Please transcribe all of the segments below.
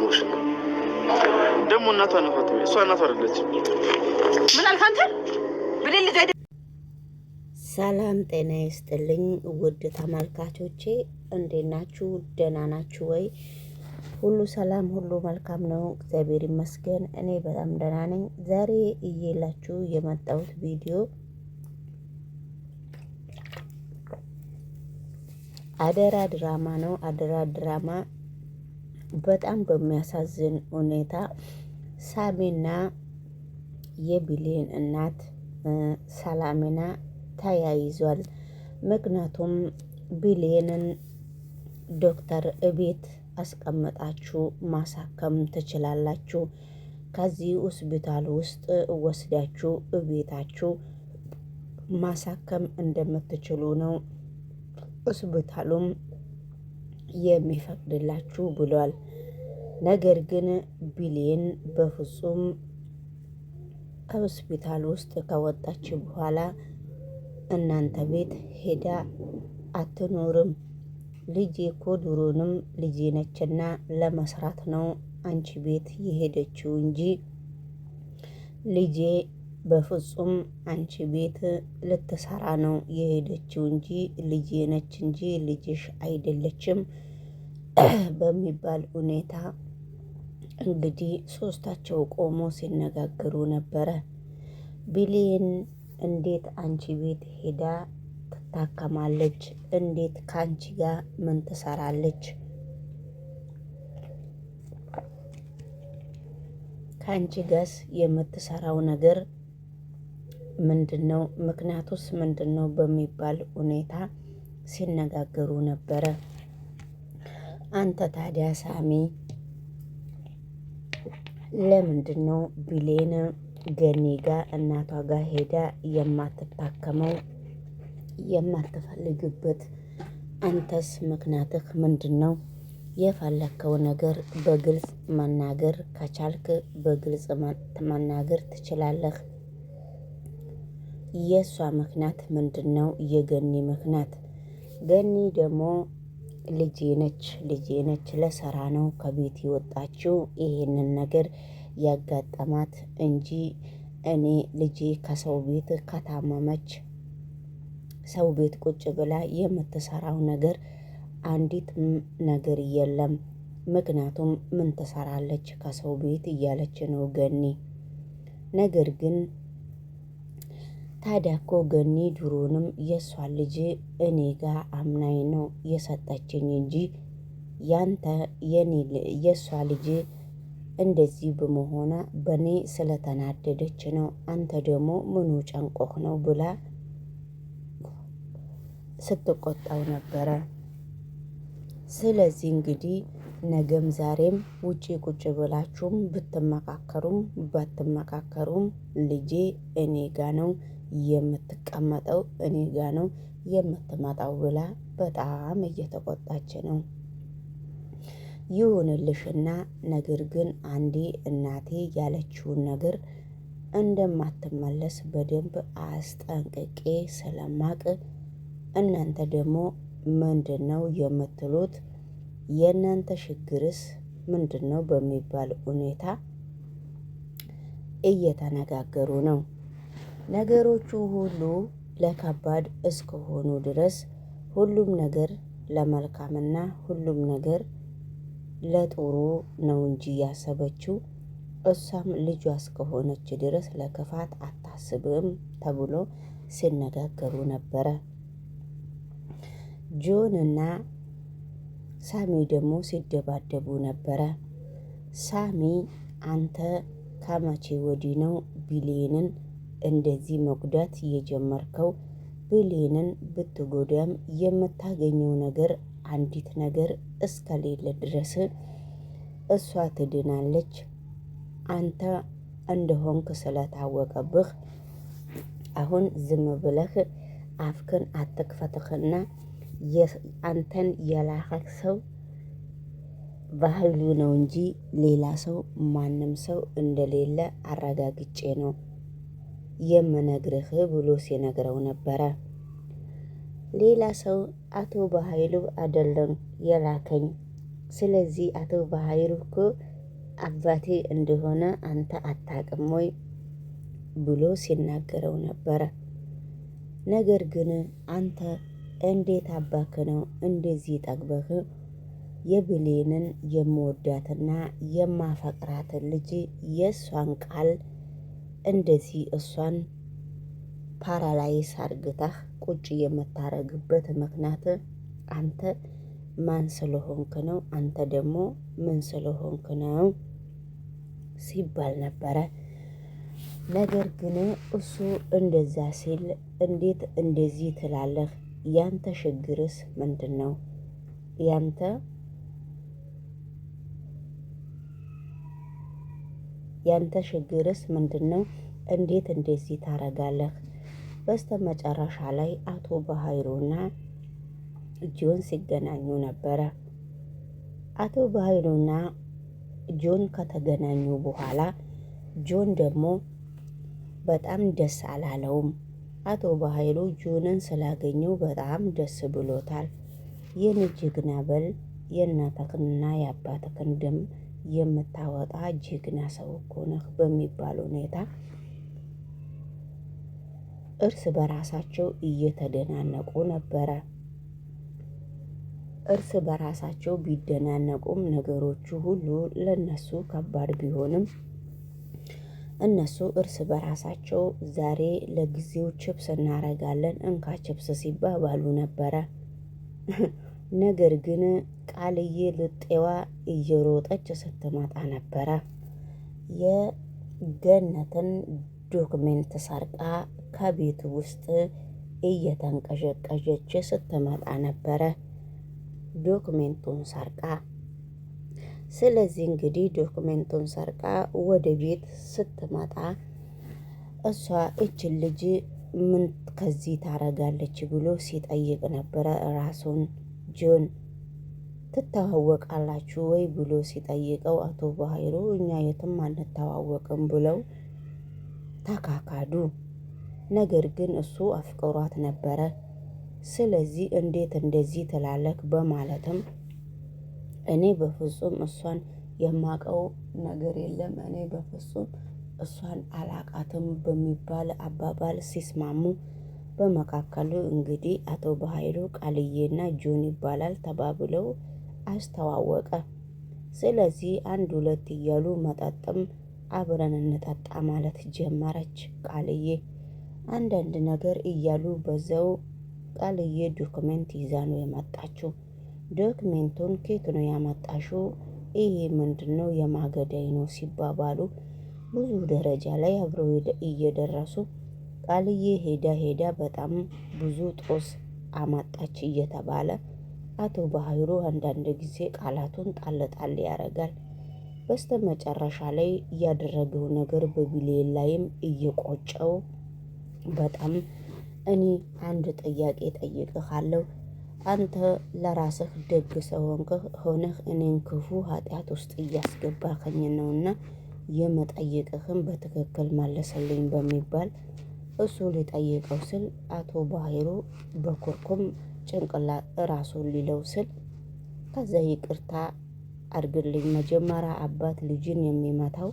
አላወቅሽ ደግሞ እናቷ ነፋት። እሷ እናቷ አይደለችም። ምን አልክ አንተ? ብሌን ልጅ አይደል? ሰላም ጤና ይስጥልኝ ውድ ተመልካቾቼ፣ እንዴት ናችሁ? ደህና ናችሁ ወይ? ሁሉ ሰላም፣ ሁሉ መልካም ነው፣ እግዚአብሔር ይመስገን። እኔ በጣም ደህና ነኝ። ዛሬ እየላችሁ የመጣሁት ቪዲዮ አደራ ድራማ ነው። አደራ ድራማ በጣም በሚያሳዝን ሁኔታ ሳሚና የብሌን እናት ሰላሚና ተያይዟል። ምክንያቱም ብሌንን ዶክተር እቤት አስቀምጣችሁ ማሳከም ትችላላችሁ፣ ከዚህ ሆስፒታል ውስጥ ወስዳችሁ እቤታችሁ ማሳከም እንደምትችሉ ነው ሆስፒታሉም የሚፈቅድላችሁ ብሏል። ነገር ግን ብሌን በፍጹም ከሆስፒታል ውስጥ ከወጣች በኋላ እናንተ ቤት ሄዳ አትኖርም። ልጄ እኮ ድሮንም ልጄ ነችና ለመስራት ነው አንቺ ቤት የሄደችው እንጂ ልጄ በፍጹም አንቺ ቤት ልትሰራ ነው የሄደችው እንጂ ልጄ ነች እንጂ ልጅሽ አይደለችም በሚባል ሁኔታ እንግዲህ ሶስታቸው ቆሞ ሲነጋገሩ ነበረ። ብሌን እንዴት አንቺ ቤት ሄዳ ትታከማለች? እንዴት ከአንቺ ጋር ምን ትሰራለች? ከአንቺ ጋርስ የምትሰራው ነገር ምንድነው? ምክንያቱስ ምንድነው? በሚባል ሁኔታ ሲነጋገሩ ነበረ። አንተ ታዲያ ሳሚ ለምንድነው ብሌን ገኒ ጋር እናቷ ጋር ሄዳ የማትታከመው የማትፈልግበት? አንተስ ምክንያትህ ምንድነው? የፈለከው ነገር በግልጽ መናገር ከቻልክ በግልጽ መናገር ትችላለህ። የእሷ ምክንያት ምንድነው? የገኒ ምክንያት። ገኒ ደግሞ ልጄ ነች ለሰራ ነው ከቤት የወጣችው ይሄንን ነገር ያጋጠማት እንጂ እኔ ልጄ ከሰው ቤት ከታመመች ሰው ቤት ቁጭ ብላ የምትሰራው ነገር አንዲት ነገር የለም። ምክንያቱም ምን ትሰራለች ከሰው ቤት እያለች ነው ገኒ። ነገር ግን ታዲያ እኮ ገኒ ድሮንም የእሷን ልጅ እኔ ጋር አምናኝ ነው የሰጠችኝ እንጂ ያንተ የእሷ ልጅ እንደዚህ በመሆኗ በእኔ ስለተናደደች ነው። አንተ ደግሞ ምኑ ጨንቆህ ነው ብላ ስትቆጣው ነበረ። ስለዚህ እንግዲህ ነገም ዛሬም ውጪ ቁጭ ብላችሁም ብትመካከሩም ባትመካከሩም ልጄ እኔ ጋ ነው የምትቀመጠው፣ እኔ ጋ ነው የምትመጣው ብላ በጣም እየተቆጣች ነው። ይሁንልሽና ነገር ግን አንዴ እናቴ ያለችውን ነገር እንደማትመለስ በደንብ አስጠንቅቄ ስለማቅ እናንተ ደግሞ ምንድነው የምትሉት? የእናንተ ችግርስ ምንድነው? በሚባል ሁኔታ እየተነጋገሩ ነው። ነገሮቹ ሁሉ ለከባድ እስከሆኑ ድረስ ሁሉም ነገር ለመልካምና ሁሉም ነገር ለጥሩ ነው እንጂ ያሰበችው እሷም ልጇ እስከሆነች ድረስ ለክፋት አታስብም ተብሎ ሲነጋገሩ ነበረ። ጆን እና ሳሚ ደግሞ ሲደባደቡ ነበረ። ሳሚ አንተ ከመቼ ወዲህ ነው ብሌንን እንደዚህ መጉዳት የጀመርከው? ብሌንን ብትጎዳም የምታገኘው ነገር አንዲት ነገር እስከሌለ ድረስ እሷ ትድናለች። አንተ እንደሆንክ ስለታወቀብህ አሁን ዝም ብለህ አፍክን አትክፈትህና አንተን የላከህ ሰው በኃይሉ ነው እንጂ ሌላ ሰው ማንም ሰው እንደሌለ አረጋግጬ ነው የምነግርህ ብሎ ሲነግረው ነበረ። ሌላ ሰው አቶ በኃይሉ አይደለም የላከኝ። ስለዚህ አቶ በኃይሉ እኮ አባቴ እንደሆነ አንተ አታውቅም ወይ ብሎ ሲናገረው ነበረ። ነገር ግን አንተ እንዴት አባክ ነው እንደዚህ ጠግበህ የብሌንን የምወዳትና የማፈቅራትን ልጅ የእሷን ቃል እንደዚህ እሷን ፓራላይስ አርግታህ ቁጭ የምታረግበት ምክንያት አንተ ማን ስለሆንክ ነው? አንተ ደግሞ ምን ስለሆንክ ነው ሲባል ነበረ። ነገር ግን እሱ እንደዛ ሲል እንዴት እንደዚህ ትላለህ? ያንተ ችግርስ ምንድን ነው? ያንተ ችግርስ ምንድን ነው? እንዴት እንደዚህ ታረጋለህ? በስተመጨረሻ ላይ አቶ በሃይሩና ጆን ሲገናኙ ነበረ። አቶ በሃይሩና ጆን ከተገናኙ በኋላ ጆን ደግሞ በጣም ደስ አላለውም። አቶ በሃይሩ ጆንን ስላገኘው በጣም ደስ ብሎታል። የኔ ጀግና በል የእናትህንና የአባትህን ደም የምታወጣ ጀግና ሰው እኮ ነህ በሚባል ሁኔታ እርስ በራሳቸው እየተደናነቁ ነበረ። እርስ በራሳቸው ቢደናነቁም ነገሮቹ ሁሉ ለነሱ ከባድ ቢሆንም እነሱ እርስ በራሳቸው ዛሬ ለጊዜው ችፕስ እናረጋለን እንካ ችፕስ ሲባባሉ ነበረ። ነገር ግን ቃልዬ ልጤዋ እየሮጠች ስትመጣ ነበረ። የገነትን ዶክሜንት ሰርቃ ከቤት ውስጥ እየተንቀዠቀዠች ስትመጣ ነበረ። ዶክሜንቱን ሰርቃ ስለዚህ እንግዲህ ዶክሜንቱን ሰርቃ ወደ ቤት ስትመጣ እሷ እችን ልጅ ምን ከዚህ ታረጋለች ብሎ ሲጠይቅ ነበረ። ራሱን ጆን ትተዋወቃላችሁ ወይ ብሎ ሲጠይቀው አቶ በሃይሩ እኛ የትም አንተዋወቅም ብለው ተካካዱ። ነገር ግን እሱ አፍቅሯት ነበረ። ስለዚህ እንዴት እንደዚህ ትላለክ በማለትም እኔ በፍጹም እሷን የማቀው ነገር የለም፣ እኔ በፍጹም እሷን አላቃትም በሚባል አባባል ሲስማሙ በመካከሉ እንግዲህ አቶ በሃይሩ ቃልዬና ጆን ይባላል ተባብለው አስተዋወቀ። ስለዚህ አንድ ሁለት እያሉ መጠጥም አብረን እንጠጣ ማለት ጀመረች ቃልዬ። አንዳንድ ነገር እያሉ በዛው ቃልዬ ዶክሜንት ይዛ ነው የመጣችው። ዶክሜንቱን ከየት ነው ያመጣሽው? ይሄ ምንድነው? የማገዳይ ነው ሲባባሉ ብዙ ደረጃ ላይ አብረው እየደረሱ ቃልዬ ሄዳ በጣም ብዙ ጦስ አማጣች እየተባለ አቶ በሃይሩ አንዳንድ ጊዜ ቃላቱን ጣል ያደርጋል። በስተመጨረሻ ላይ ያደረገው ነገር በቢሌን ላይም እየቆጨው በጣም እኔ አንድ ጥያቄ ጠይቅሃለሁ። አንተ ለራስህ ደግ ሰው ሆነህ እኔን ክፉ ኃጢአት ውስጥ እያስገባኸኝ ነውና የመጠየቅህን በትክክል መለሰልኝ በሚባል እሱ ሊጠይቀው ስል አቶ በሃይሩ በኩርኩም ጭንቅላት ራሱን ሊለው ስል ከዛ ይቅርታ አድርግልኝ፣ መጀመሪያ አባት ልጅን የሚመታው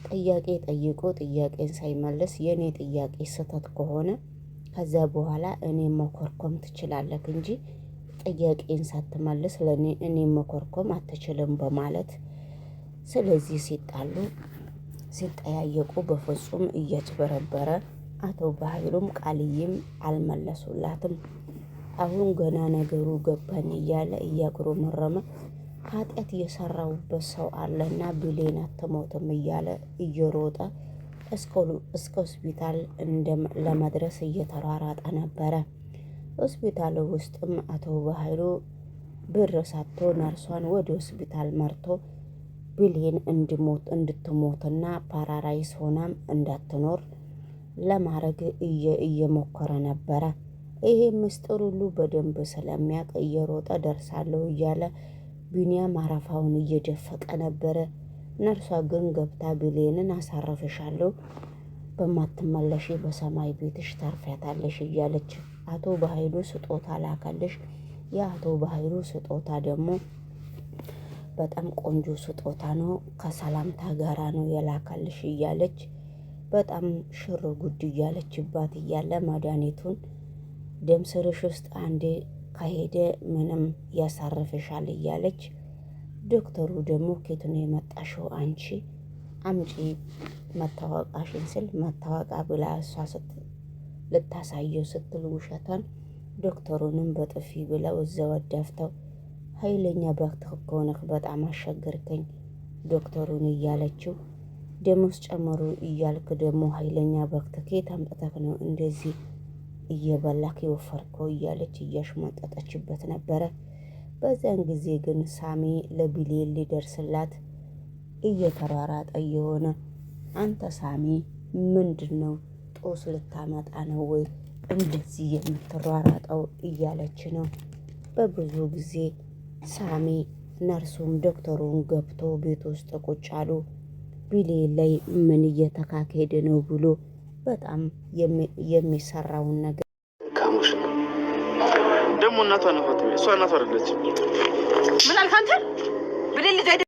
ጥያቄ ጠይቆ ጥያቄን ሳይመልስ የኔ ጥያቄ ስህተት ከሆነ ከዛ በኋላ እኔ መኮርኮም ትችላለህ እንጂ ጥያቄን ሳትመልስ ለኔ እኔ መኮርኮም አትችልም በማለት ስለዚህ ሲጣሉ ሲጠያየቁ በፍጹም እያጭበረበረ አቶ በሃይሩም ቃልዬም አልመለሱላትም። አሁን ገና ነገሩ ገባኝ እያለ እያጉረመረመ ኃጢአት የሰራውበት ሰው አለና ብሌን አትሞትም እያለ እየሮጠ እስከ ሆስፒታል ለመድረስ እየተሯሯጠ ነበረ። ሆስፒታል ውስጥም አቶ በሃይሩ ብር ሰጥቶ ነርሷን ወደ ሆስፒታል መርቶ ብሌን እንድትሞትና ፓራላይስ ሆናም እንዳትኖር ለማድረግ እየሞከረ ነበረ። ይሄ ምስጢር ሁሉ በደንብ ስለሚያውቅ እየሮጠ ደርሳለሁ እያለ ቢኒያም አረፋውን እየደፈቀ ነበረ። ነርሷ ግን ገብታ ብሌንን አሳረፍሻለሁ፣ በማትመለሽ በሰማይ ቤትሽ ታርፊያታለሽ እያለች አቶ በሃይሩ ስጦታ ላከልሽ። የአቶ በሃይሩ ስጦታ ደግሞ በጣም ቆንጆ ስጦታ ነው ከሰላምታ ጋራ ነው የላካልሽ እያለች በጣም ሽር ጉድ እያለችባት እያለ መድኃኒቱን ደም ስርሽ ውስጥ አንዴ ከሄደ ምንም ያሳርፍሻል እያለች ዶክተሩ ደግሞ ከየት ነው የመጣሽው አንቺ አምጪ መታወቂያሽን ስል መታወቂያ ብላ እሷ ልታሳየው ስትል ውሸቷን ዶክተሩንም በጥፊ ብለው እዛው አዳፍተው ኃይለኛ ባክተህ ከሆነህ በጣም አሸገርከኝ ዶክተሩን እያለችው ደሞስ ጨመሩ እያልክ ደግሞ ኃይለኛ ባክተህ ከየት አምጥተህ ነው እንደዚህ እየበላክ የወፈርከው እያለች እያሽሟጠጠችበት ነበረ። በዛን ጊዜ ግን ሳሚ ለቢሌል ሊደርስላት እየተሯሯጠ የሆነ አንተ ሳሚ ምንድነው ጦስ ልታመጣ ነው ወይ እንደዚህ የምትሯሯጠው እያለች ነው። በብዙ ጊዜ ሳሚ ነርሱም ዶክተሩን ገብቶ ቤት ውስጥ ቁጭ አሉ። ቢሌል ላይ ምን እየተካሄደ ነው ብሎ በጣም የሚሰራውን ነገር ካሙሽ ደግሞ እናቷ ነው እሷ እናቷ አይደለችም። ምን አልክ አንተ? ብሌል ልጅ